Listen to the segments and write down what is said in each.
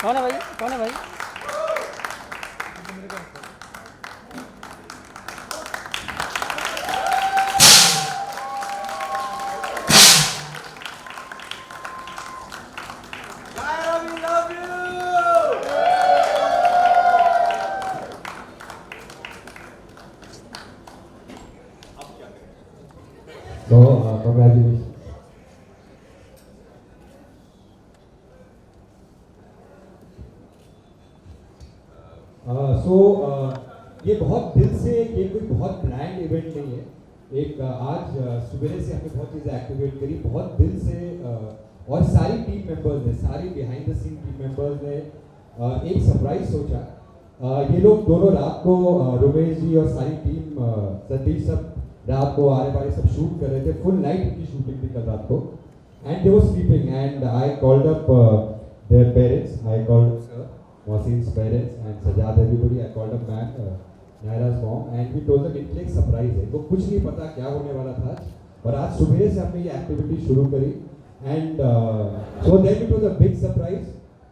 कौन है भाई, कौन है भाई? So, congratulations. ये बहुत दिल से, ये कोई बहुत प्लान्ड इवेंट नहीं है। एक आज सुबह से हमने बहुत चीज़ें एक्टिवेट करी, बहुत दिल से, और सारी टीम मेंबर्स ने, सारी behind the scene team members ने एक सरप्राइज सोचा। ये लोग दोनों रात को, रुमेश जी और सारी टीम, सतीश सब रात को आरे बारे सब शूट कर रहे थे। फुल नाइट की शूटिंग थी कल रात को, and they were sleeping and I called up their parents, I called Wasim's parents and Sajad, everybody. I called up ma'am, Naira's mom, and we told them इनके लिए एक सरप्राइज है। तो कुछ नहीं पता क्या होने वाला था, और आज सुबह से हमने ये एक्टिविटी शुरू करी, and so then it was a big surprise.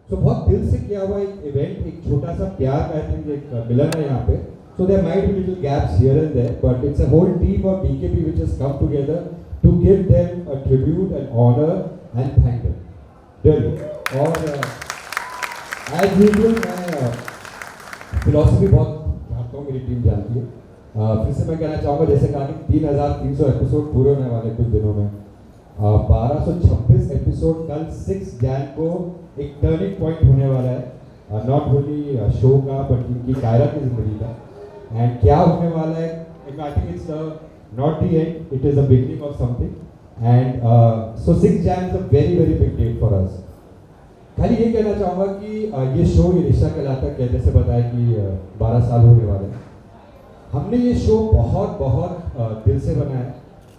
So बहुत दिल से किया हुआ एक इवेंट, एक छोटा सा प्यार का, आई थिंक एक मिलन है यहाँ पे। So there might be little gaps here and there, but it's a whole team of DKP which has come together to give them a tribute and honor and thank them. Really. और as usual मैं philosophy बहुत जानता हूँ, मेरी team जानती है। फिर से मैं कहना चाहूँगा, जैसे कहा कि 3300 एपिसोड पूरे होने वाले कुछ दिनों में, 1226 एपिसोड कल 6 जैन को एक टर्निंग पॉइंट होने वाला है, नॉट ओनली शो का बट इनकी कायरा की जिंदगी का। एंड क्या होने वाला है, I think it's not the end, it is the beginning of something. And so 6 Jan is a very very big date for us. खाली ये कहना चाहूँगा कि ये शो, ये रिश्ता कहलाता है, जैसे बताया कि 12 साल होने वाले हैं। हमने ये शो बहुत बहुत दिल से बनाया,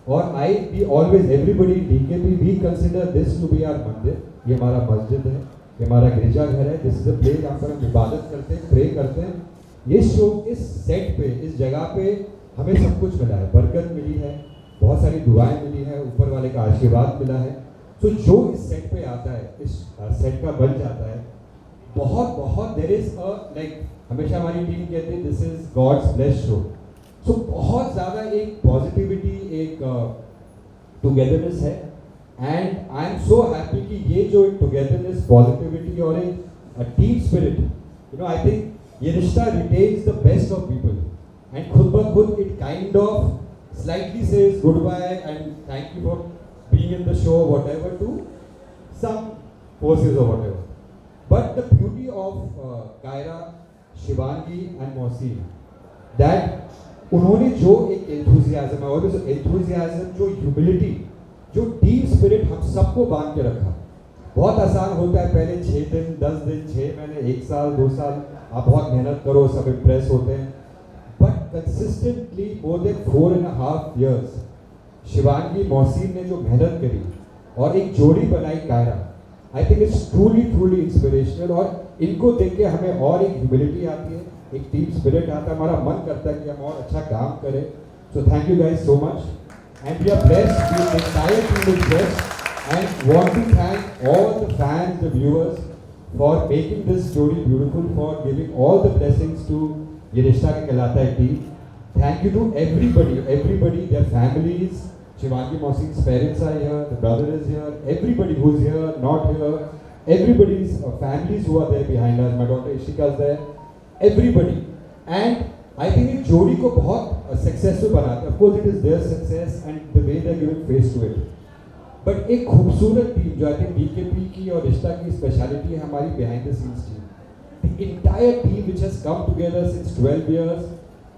और आई वी ऑलवेज एवरीबडी डीकेपी we consider this to be our mandir. ये हमारा मस्जिद है, ये हमारा गिरजाघर है, दिस इज अ प्लेस जहाँ पर हम इबादत करते हैं, प्रे करते हैं। ये शो इस सेट पे, इस जगह पे हमें सब कुछ मिला है, बरकत मिली है, बहुत सारी दुआएं मिली है, ऊपर वाले का आशीर्वाद मिला है। तो जो इस सेट पे आता है, इस सेट का बन जाता है, बहुत बहुत देयर इज अ लाइक, हमेशा हमारी टीम कहती है this is God's blessed show. So बहुत ज़्यादा एक पॉजिटिविटी, एक टुगेदरनेस है, and I am so happy कि ये जो टुगेदरनेस, पॉजिटिविटी और एक team spirit, you know, I think Yeh Rishta retains the best of people, and खुद ब खुद it kind of slightly says good bye and thank you for being in the show, whatever, to some forces or whatever. But the beauty of Kaira, Shivangi and Mohsin, that उन्होंने जो एक enthusiasm है, और enthusiasm, जो humility, जो team spirit हम सबको बांध के रखा। बहुत आसान होता है पहले 6 दिन, 10 दिन, 6 महीने, 1 साल, 2 साल, आप बहुत मेहनत करो, सब impress होते हैं, but consistently more than 4.5 years Shivangi, Mohsin ने जो मेहनत करी और एक जोड़ी बनाई Kaira, I think it's truly truly inspirational. और इनको देख के हमें और एक ह्यूमिलिटी आती है, एक टीम स्पिरिट आता है, हमारा मन करता है कि हम और अच्छा काम करें। So thank you guys so much, and we are blessed, the entire team is blessed, and want to thank all the fans, the viewers for making this jodi beautiful, for giving all the blessings to Yeh Rishta Kya Kehlata Hai team. Thank you to everybody, their families. Shivangi Mohsin's parents are here, the brother is here, everybody who's here, not here, everybody's families who are there behind us, my daughter Ishika is there, everybody. And I think इस जोड़ी को बहुत successful बनाते हैं। Of course it is their success and the way they're giving face to it. But एक खूबसूरत team जो I think DKP की और रिश्ता की स्पेशलिटी है, हमारी behind the scenes team. The entire team which has come together since 12 years,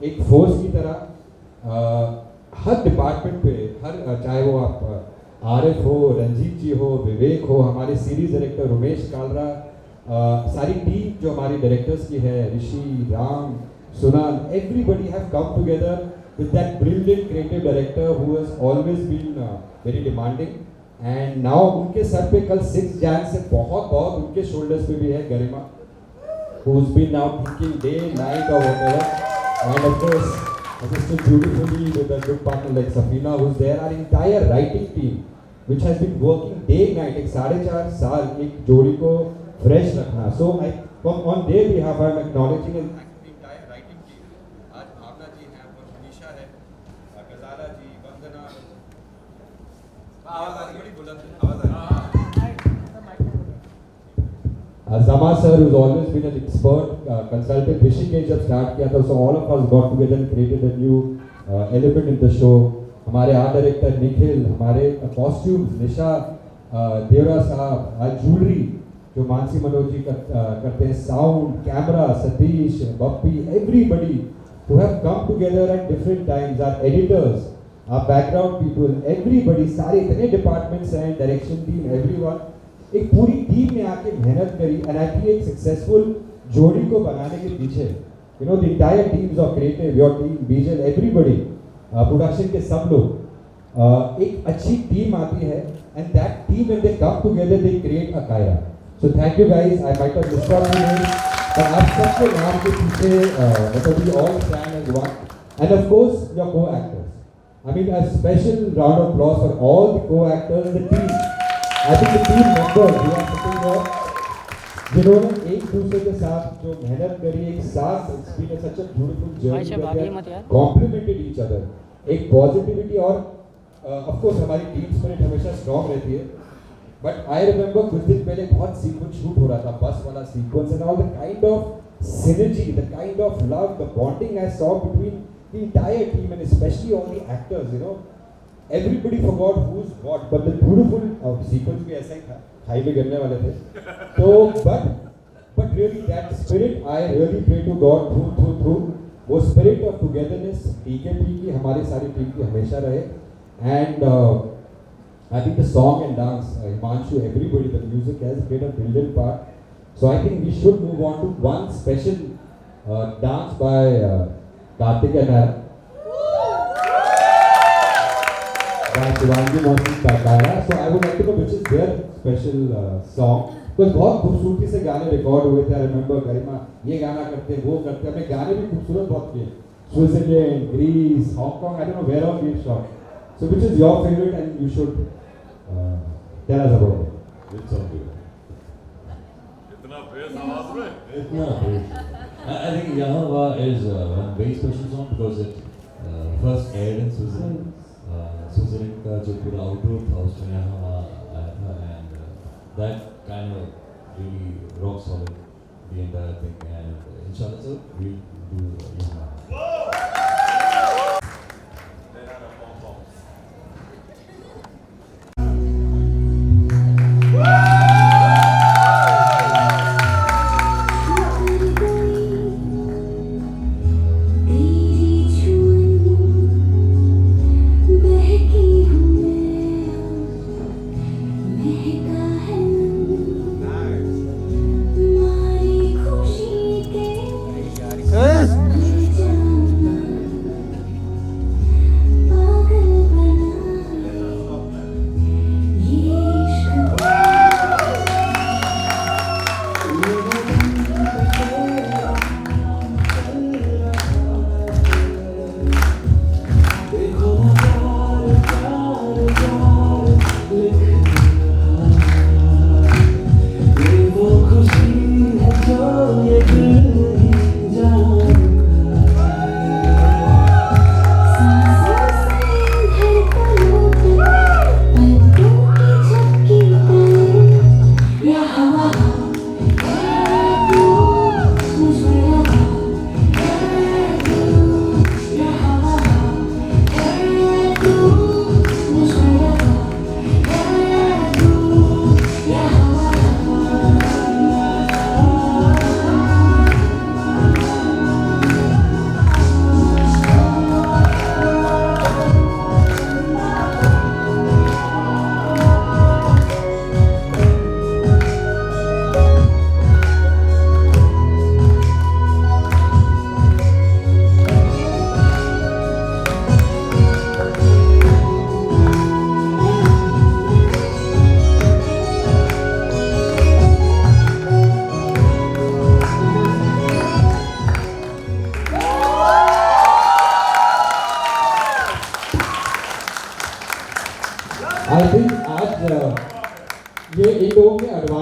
एक फोर्स की तरह हर डिपार्टमेंट पे, हर चाहे वो आप आरिफ हो, रंजीत जी हो, विवेक हो, हमारे सीरीज डायरेक्टर उमेश कालरा, सारी टीम जो हमारी डायरेक्टर्स की है, Rishi, Ram, Sunal, everybody have come together with that brilliant creative director who has always been very demanding. And now उनके सर पे कल 6 जैन से बहुत बहुत उनके शोल्डर्स पे भी है गरिमा, who's been now thinking day, night or whatever, and of course assisted beautifully with a good partner like Safina who's there, our entire writing team which has been working day night, एक 4.5 साल एक जोड़ी को fresh रखना. So on their behalf I am acknowledging and the entire writing team. आज भावना जी हैं, और मनीषा है, गजाला जी, वंदना. आवाज बड़ी बुलंद है. आवाज Zama sir, who's always been an expert consultant, Rishikesh जब start किया था, so all of us got together and created a new element in the show. हमारे आर्ट डायरेक्टर निखिल, हमारे कॉस्ट्यूम्स निशा, देवरा साहब, ज्वेलरी जो मानसी मनोज जी करते हैं, sound, camera, Satish, Bappi, everybody who have come together at different times, our editors, our background people, everybody, सारे इतने departments हैं, direction team, everyone, एक पूरी टीम ने आके मेहनत करी एंड आई थिंक एक सक्सेसफुल जोड़ी को बनाने के पीछे the entire teams of creative, your team, Bijal, everybody, production के सब लोग, एक अच्छी टीम आती है and that team when they come together they create a Kaira. So thank you guys, I might have missed out your name, but आप सबके नाम के पीछे मतलब we all stand as one and of course your को actors. I mean a special round of applause for all the co actors, the team. I think the team members who are sitting here, जिन्होंने एक दूसरे के साथ जो मेहनत करी, एक साथ, it's been such a beautiful journey, complemented each other, एक positivity और of course हमारी team spirit हमेशा strong रहती है. But I remember कुछ दिन पहले बहुत sequence shoot हो रहा था, बस वाला sequence, and all the kind of synergy, the kind of love, the bonding I saw between the entire team and especially all the actors, everybody forgot who's what, but the beautiful sequence भी ऐसा ही था, high में गिरने वाले थे. तो but really that spirit, I really pray to God through वो spirit of togetherness TKP की, हमारी सारी टीम की हमेशा रहे. And I think the song and dance, Himanshu, everybody, the music has played a brilliant part. So I think we should move on to one special dance by Karthik and Nara. Shivangi मौसी काकारा. So I would like to know which is their special song, because बहुत खूबसूरती से गाने record हुए थे. I remember गरिमा ये गाना करते हैं, वो करते हैं, अपने गाने भी खूबसूरत बहुत किए, Switzerland, Greece, Hong Kong, I don't know where all we've shot. So which is your favorite and you should tell us about it. Which song do you like? इतना बेस आवाज में इतना base. I think Yahwa is one very special song because it first aired in Switzerland. Switzerland का जो पूरा outdoor था उसमें यहाँ आया था, and that kind of really rock solid the entire thing, and इंशाल्लाह सर वी डू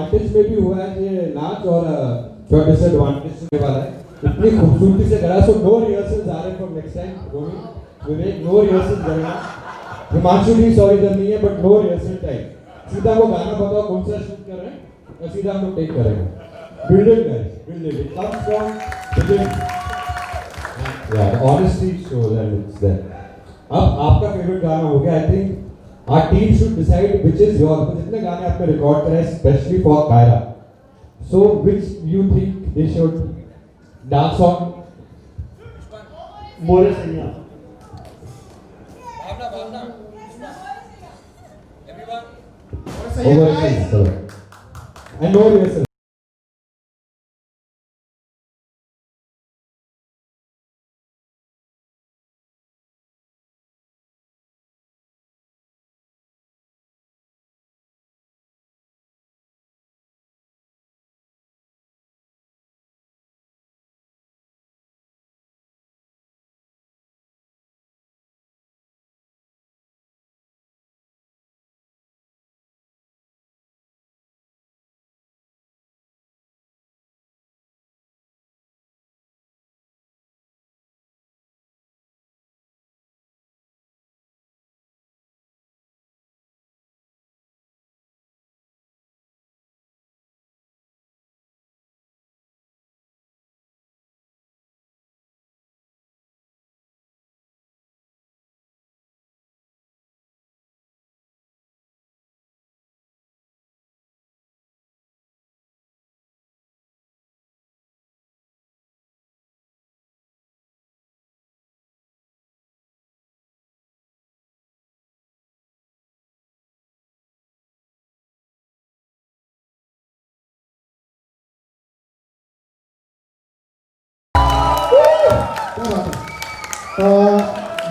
एडवांटेज में भी हुआ है ये नाच और थोड़ा डिसएडवांटेज होने वाला है। इतनी खूबसूरती से करा, सो नो रिहर्सल्स आ रहे for next time. Romi Vivek no rehearsals करेगा। हिमांशु भी सॉरी करनी है बट नो रिहर्सल टाइम। सीधा वो गाना बताओ कौन सा शूट कर रहे हैं और सीधा हम लोग टेक करेंगे। Building guys, building it comes from building. Yeah, the honesty shows and it's there. अब आपका फेवरेट गाना हो गया। I think our team should decide which is your, because जितने गाने आपने रिकॉर्ड करे specially for Kaira, so which you think they should dance on? More Singh Bhavna everyone Over and no rehearsal.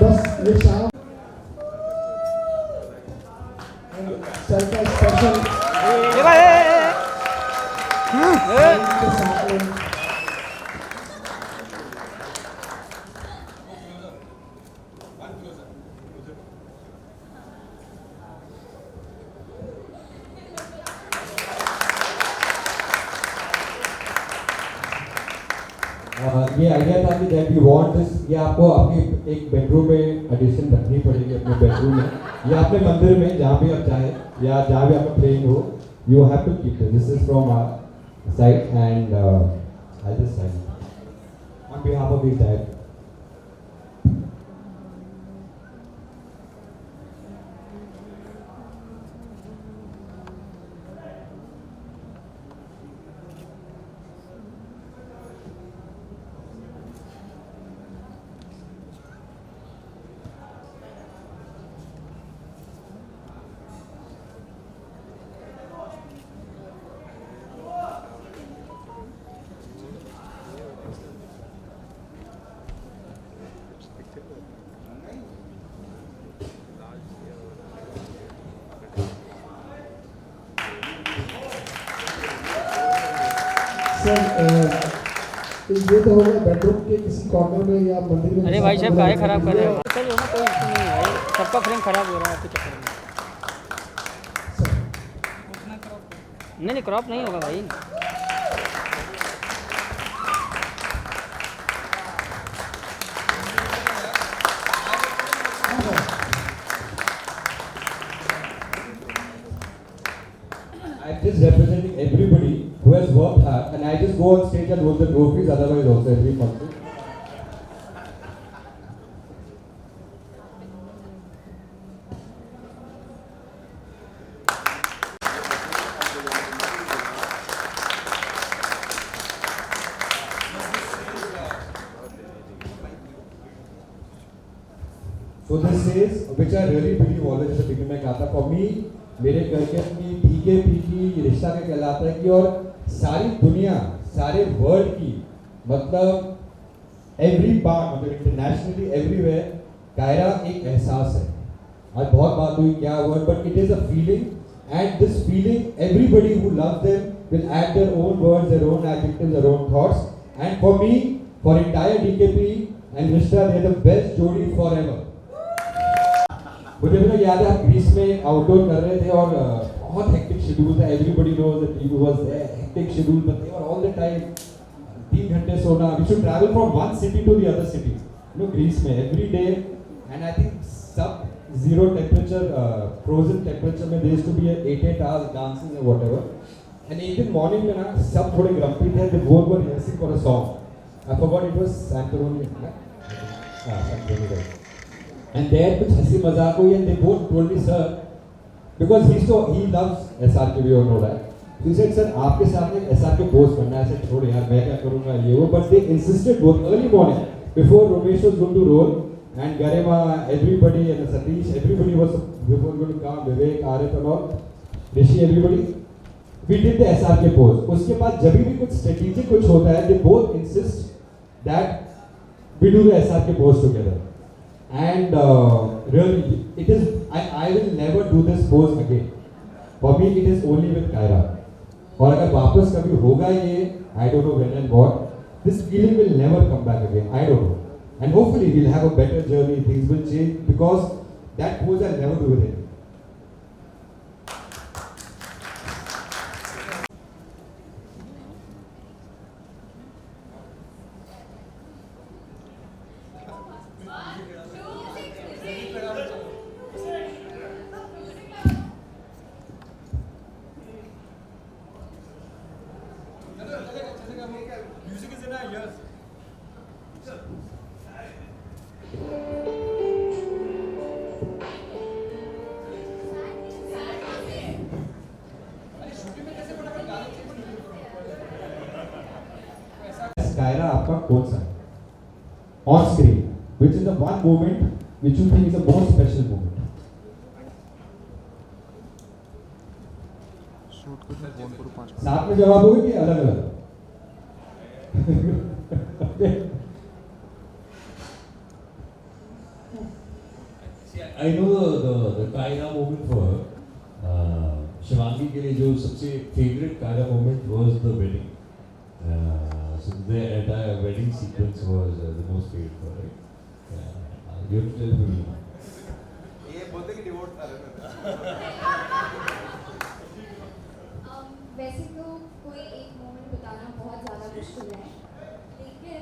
बस ये शाम सर का स्पेशल के साथ में ये आइडिया था कि दैट यू वांट दिस, ये आपको आपके एक बेडरूम में एडिशन रखनी पड़ेगी अपने बेडरूम में या अपने मंदिर में जहाँ भी आप चाहे या जहाँ भी आपका प्रेइंग हो, you have to keep it. This is from our side and I just side on behalf of this type. Sir ये तो होगा बेडरूम के किसी कॉर्नर में या मंदिर में। अरे भाई साहब काहे खराब कर रहे हो? सही हो ना, कोई इशू नहीं है भाई, सबका फ्रेम खराब हो रहा है आपके चक्कर में। नहीं क्रॉप नहीं होगा भाई। I'm just representing everybody who has worked hard, and I just go on stage and hold the trophies. Otherwise, also every function. So this is, which I really believe always at the beginning में कहा था, for me, मेरे घर के अपनी DKP की रिश्ता के कहलाता है कि और सारी दुनिया, सारे वर्ल्ड की, मतलब एवरी पार्ट, मतलब इंटरनेशनली एवरीवेयर, कायरा एक एहसास है। आज बहुत बात हुई क्या word, but it is a feeling, and this feeling everybody who loves them will add their own words, their own adjectives, their own thoughts, and for me, for entire DKP and Mishra, they are the best जोड़ी forever. मुझे भी याद है हम Greece में outdoor कर रहे थे और बहुत hectic schedule था. Everybody knows that people was there, hectic schedule, but they were all the time 3 घंटे सोना. We should travel from one city to the other city. You know, Greece में every day, and I think sub-zero temperature, frozen temperature में there used to be 8 hours dancing or whatever. And एक दिन morning में ना सब थोड़े grumpy थे. They both were rehearsing for a song. I forgot it was Santorini. Santorini, right? And there कुछ हंसी मजाक हुई and they both told me, sir, because he loves SRK, we all know that. So he said, sir, आपके सामने SRK post करना है. I said, छोड़ यार मैं क्या करूँगा ये वो. But they insisted both early morning before Ramesh was going to roll and Garima, everybody and Satish, everybody was before going to come. Vivek, Arif and all, Rishi, everybody. We did the SRK post. उसके बाद जब भी कुछ strategic कुछ होता है, they both insist that we do the SRK post together. And really, it is. I will never do this pose again. For me, it is only with Kaira. और अगर वापस कभी होगा ये, I don't know when and what. This feeling will never come back again. I don't know. And hopefully, we'll have a better journey. Things will change because that pose I'll never do with him. Music is in our ears. Kaira आपका कौन सा है? On screen, which is the one moment which you think is the most special moment? साथ में जवाब होगा कि अलग अलग? I know the Kaira moment for her. Shivangi के लिए जो सबसे favorite Kaira moment was the wedding. So the entire wedding sequence was the most favorite for her. Right? You have to tell me. ये बोलते कि divorce था वैसे तो कोई एक मोमेंट बताना बहुत ज़्यादा मुश्किल है, लेकिन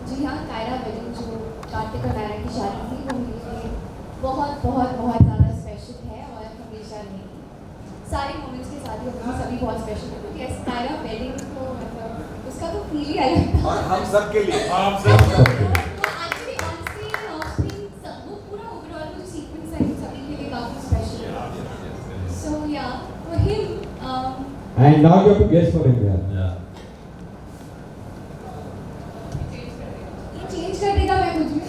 जी हाँ, कायरा वेडिंग जो कार्तिक और नायरा की शादी थी वो मेरे लिए बहुत बहुत बहुत ज़्यादा स्पेशल है और हमेशा रहेगी. सारे मोमेंट्स के साथ ही अपनी सभी बहुत स्पेशल होती थी. ऐसे कायरा वेडिंग तो मतलब उसका तो फील ही अलग था. और हम सब के लिए. Actually on screen of screen सब वो पूरा ओवरऑल जो सीक्वेंस है सभी के लिए काफ़ी स्पेशल है. सो या for him. And now you have to guess for him, yeah. ये चेंज कर देगा मैं कुछ भी.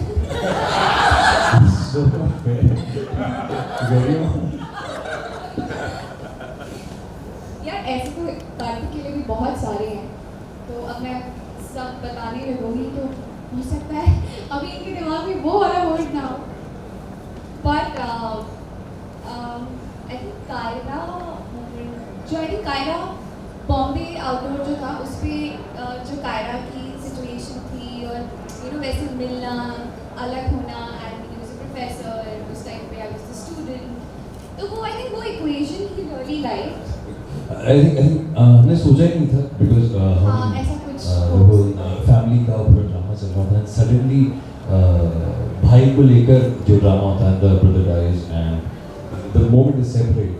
So very यार ऐसे तो कार्तिक के लिए भी बहुत सारे हैं, तो अब मैं सब बताने लगूंगी तो हो सकता है अभी इनके दिमाग में वो वाला वर्ड ना हो. बट आई थिंक कायरा जो I think Kaira Bombay outdoor जो था उस पर जो कायरा की सिचुएशन थी और यू नो वैसे मिलना अलग होना and he was a professor उस टाइम पे आई वाज द स्टूडेंट, तो वो आई थिंक वो equation he really like. I think हमने सोचा ही नहीं था because हाँ ऐसा कुछ the whole family का पूरा ड्रामा चल रहा था. Suddenly भाई को लेकर जो ड्रामा होता है, the brother dies and the moment is separate.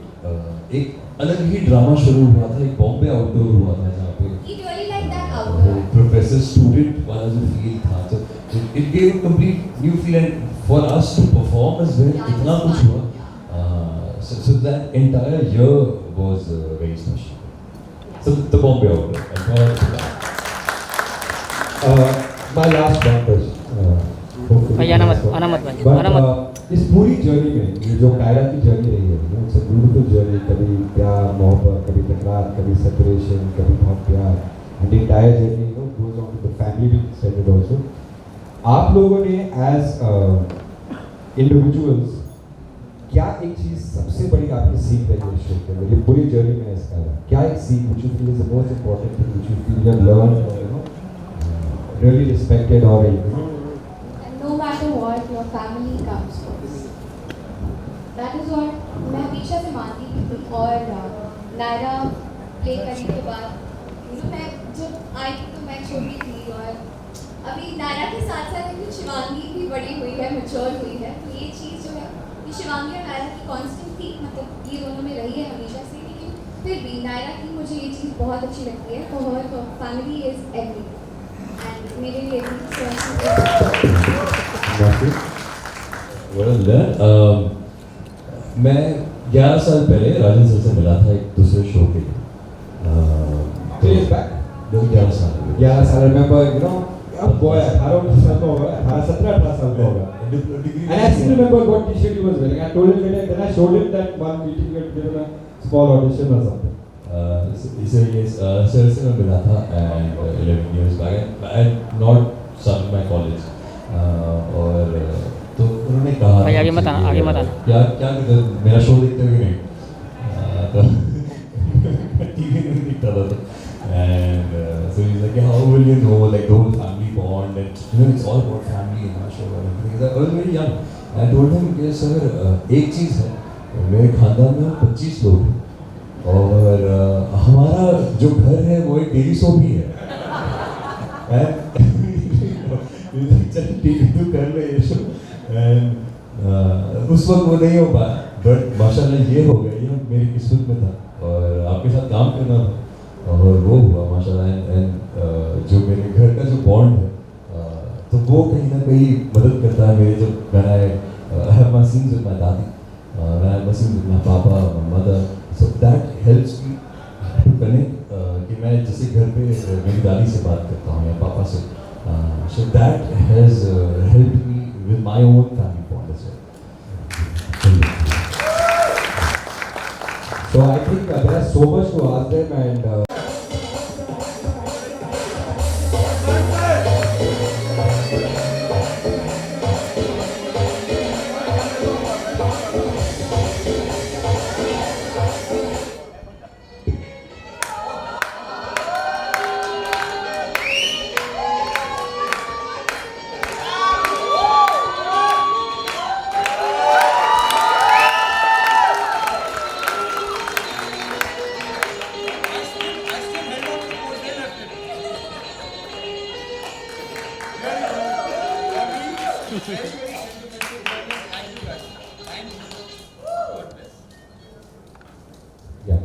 एक अलग ही ड्रामा शुरू हुआ था. एक बॉम्बे आउटडोर हुआ था जहाँ पे he really liked that outdoor. Professor student वाला जो फील था, so it gave a complete new feel and for us to perform as well. Yeah, इतना it was कुछ fun, हुआ. yeah. So that entire year was very special. So the Bombay outdoor. I thought My last one question. भाई आना मत भाई, But आना मत. इस पूरी जर्नी में ये जो कायरा की जर्नी रही है, इट्स अ ब्यूटीफुल जर्नी. कभी प्यार मोहब्बत, कभी तकरार, कभी सेपरेशन, कभी बहुत प्यार. And the entire journey goes on to the family भी एक्सटेंडेड आल्सो. आप लोगों ने एज इंडिविजुअल्स क्या एक चीज़ सबसे बड़ी आपकी सीख रही है शो के अंदर ये पूरी जर्नी में इसका क्या एक सीख which you feel is the most important thing which you feel you have learned और यू नो रियली रिस्पेक्टेड और And no matter what, your family comes first. That is what मैं हमेशा से मानती थी और नायरा प्ले करने के बाद मैं जब आई थी तो मैं छोटी थी, और अभी नायरा के साथ साथ एक शिवांगी भी बड़ी हुई है, मैच्योर हुई है। तो ये चीज़ जो है कि शिवांगी और नायरा की कांस्टेंट थी, मतलब ये दोनों में रही है हमेशा से, लेकिन फिर भी नायरा की मुझे ये चीज़ बहुत अच्छी लगती है। तो फैमिली इज़ एवरीथिंग, एंड मेरे लिए Well done. मैं 11 साल पहले राजन सर से मिला था एक दूसरे शो के लिए। 2 years back? 11 साल पहले। 11 साल, remember, you know, अब boy 18 साल का होगा, 17-18 साल का होगा। And I still remember what t-shirt he was wearing. I told him later, then I showed him that one meeting we had given a small audition or something. Sir से मैं मिला था and 11 years back. I had not started my college. और तो उन्होंने कहा भाई आगे मत आना, आगे मत आना। क्या क्या मेरा शो देखते हो कि नहीं? तो टीवी में दिखता था तो and so he's like, how will you know like the whole family bond, and you know it's all about family in our show and everything. Because I was very young. I told him कि sir एक चीज़ है, मेरे खानदान में 25 लोग हैं और हमारा जो घर है वो एक डेली शो भी है। चल टीवी तो कर ले ये शो। उस वक्त वो नहीं हो पाया, बट माशाल्लाह ये हो गया, ये मेरी किस्मत में था और आपके साथ काम करना था और वो हुआ माशाल्लाह। एंड जो मेरे घर का जो बॉन्ड है तो वो कहीं ना कहीं मदद करता है मेरे जो when I have my scenes with my दादी, when I have my scenes with my papa, my mother, so that helps me to connect कि मैं जैसे घर पे मेरी दादी से बात करता हूँ या पापा से, so that has helped me with my own family bond as well. So I think there is so much to ask them, and yeah.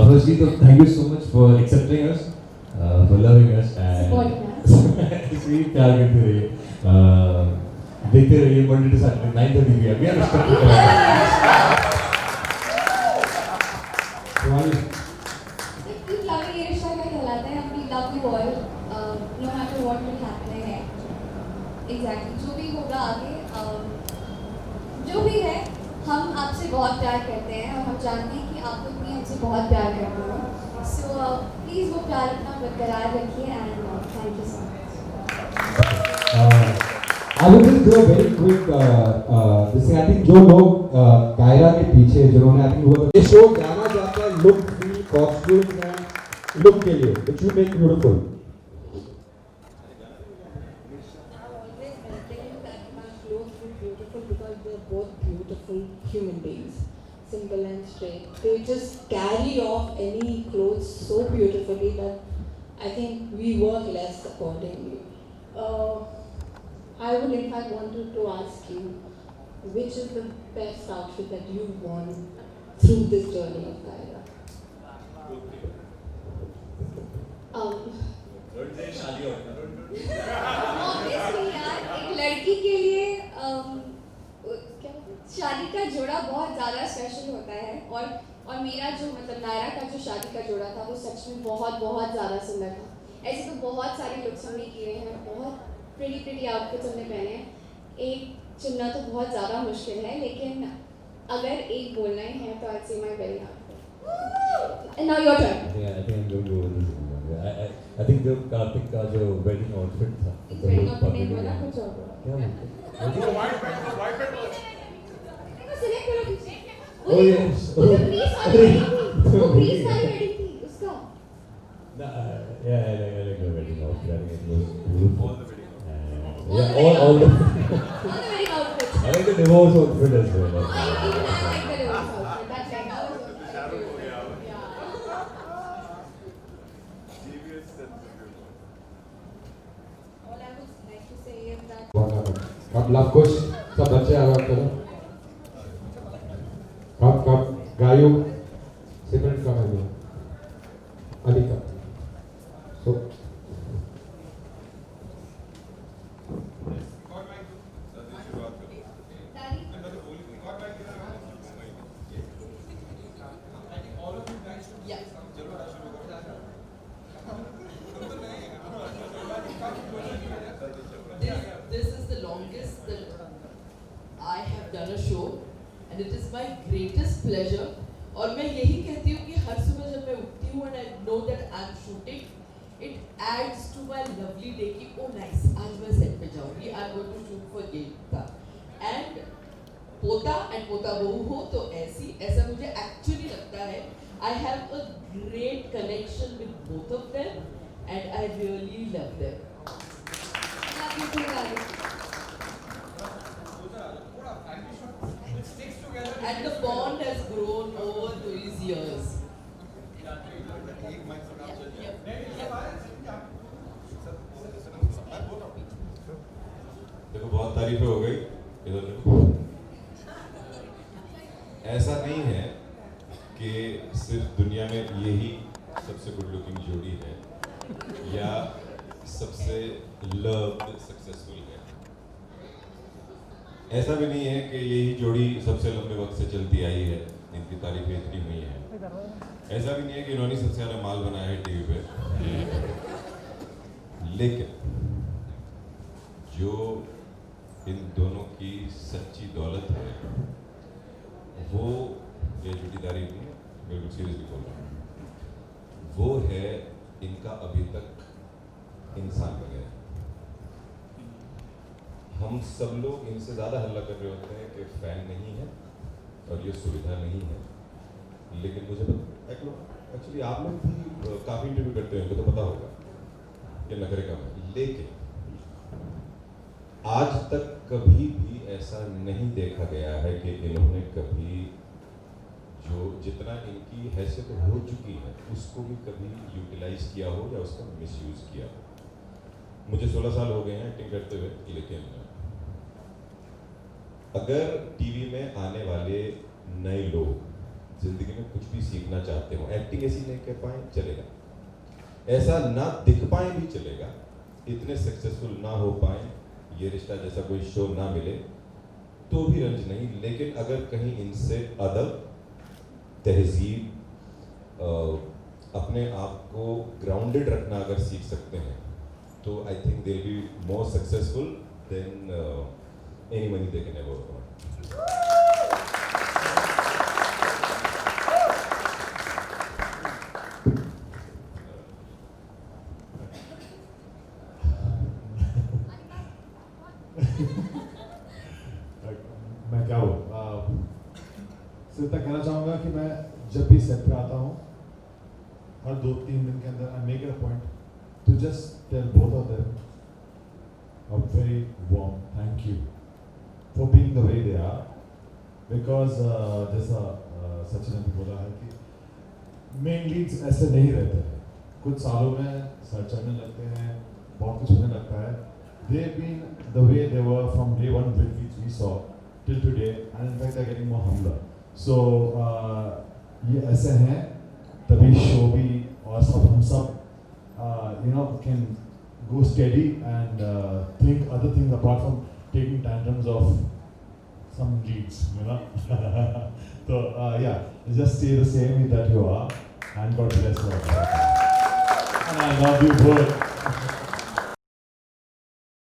Firstly, so thank you so much for accepting us, for loving us, and sweet प्यार करते रहिए, देखते रहिए Monday to Saturday 9:30 PM. We are respected. Love ये रिश्ता क्या कहलाता है? हम love you all, no matter what will happen है। एग्जैक्टली जो भी होगा आगे, जो भी है, हम आपसे बहुत प्यार करते हैं और हम जानते हैं कि आप लोग भी हमसे बहुत प्यार करते हो। सो प्लीज़ वो प्यार अपना बरकरार रखिए, and thank you so much. I will just do a very quick this thing. I think जो लोग कायरा के पीछे जिन्होंने I think वो ये शो जाना जाता है look, feel, costume and look के लिए, which you make beautiful. Because they're both beautiful human beings, simple and straight. They just carry off any clothes so beautifully that I think we work less accordingly. I would in fact wanted to ask you, which is the best outfit that you've worn through this journey of Kaira? Obviously यार, एक लड़की के लिए शादी का जोड़ा बहुत ज़्यादा स्पेशल होता है, और मेरा जो मतलब नायरा का जो शादी का जोड़ा था वो सच में बहुत बहुत ज़्यादा सुंदर था। ऐसे तो बहुत सारे लुक्स हमने किए हैं, बहुत प्रिटी आउटफिट्स हमने पहने हैं, एक चुनना तो बहुत ज़्यादा मुश्किल है, लेकिन अगर एक बोलना ही है तो I'd say my wedding outfit. And now your turn. I think I'm going to go with this one. I think जो कार्तिक का जो wedding outfit था, wedding outfit नहीं बोला, कुछ और बोला। क्या बोलते? सिलेक्ट करो पीछे। Oh yes. वो प्लीज वाली वेडिंग थी उसका। Yeah, I like the wedding outfit. I think it was beautiful. All the wedding outfits. Yeah, all the reverse outfit as well. Even I like the reverse outfit. That lehenga was also Shahrukh ho gaya. Yeah. Devious sense of humor. All I would like to say is that कब love कुश सब बच्चे आ रहे करो कब गायु separate कब है अली का सो This is the longest that I have done a show and it is my greatest pleasure और मैं यही कहती हूँ कि हर सुबह जब मैं उठती हूँ and I know that I'm shooting it adds to my lovely day कि oh nice आज मैं set पे जाऊँगी I'm going to shoot for Geeta and पोता and पोता बहू हो तो ऐसा मुझे actually लगता है I have a great connection with both of them and I really love them. Love you too, guys. And the bond has grown over these years. देखो बहुत तारीफें हो गई इधर देखो ऐसा नहीं है कि सिर्फ दुनिया में यही सबसे गुड लुकिंग जोड़ी है या सबसे लव्ड सक्सेसफुल है ऐसा भी नहीं है कि यही जोड़ी सबसे लंबे वक्त से चलती आई है इनकी तारीफें इतनी हुई हैं ऐसा भी नहीं है कि इन्होंने सबसे ज़्यादा माल बनाया है टीवी पे लेकिन जो इन दोनों की सच्ची दौलत है वो ये झूठी तारीफ नहीं है बिल्कुल सीरियसली बोल रहा हूँ वो है इनका अभी तक इंसान वगैरह हम सब लोग इनसे ज़्यादा हल्ला कर रहे होते हैं कि फ़ैन नहीं है और ये सुविधा नहीं है लेकिन मुझे एक्चुअली आप लोग भी काफ़ी इंटरव्यू करते होंगे तो पता होगा ये नखरे कम है लेकिन आज तक कभी भी ऐसा नहीं देखा गया है कि इन्होंने कभी जो जितना इनकी हैसियत हो चुकी है उसको भी कभी यूटिलाइज किया हो या उसका मिसयूज किया हो मुझे 16 साल हो गए हैं एक्टिंग करते हुए लेकिन अगर टीवी में आने वाले नए लोग जिंदगी में कुछ भी सीखना चाहते हो एक्टिंग ऐसी नहीं कर पाए चलेगा ऐसा ना दिख पाए भी चलेगा इतने सक्सेसफुल ना हो पाए ये रिश्ता जैसा कोई शो ना मिले तो भी रंज नहीं लेकिन अगर कहीं इनसे अदब तहजीब अपने आप को ग्राउंडेड रखना अगर सीख सकते हैं तो I think they be more successful than any money they can ever earn मैं क्या बोलूँ सिर्फ तक कहना चाहूँगा कि मैं जब भी सेट पे आता हूँ हर 2-3 दिन के अंदर I make it a point to just tell both of them a very warm thank you for being the way they are because जैसा सचिन ने बोला है कि मेन लीड्स ऐसे नहीं रहते हैं कुछ सालों में सर चढ़ने लगते हैं बहुत कुछ होने लगता है they've been the way they were from day one which we saw till today and in fact they're getting more humbler so ये ऐसे हैं तभी शो भी और सब हम सब you know can go steady and think other things apart from taking tantrums of some leads you know so yeah just stay the same that you are and God bless you and I love you both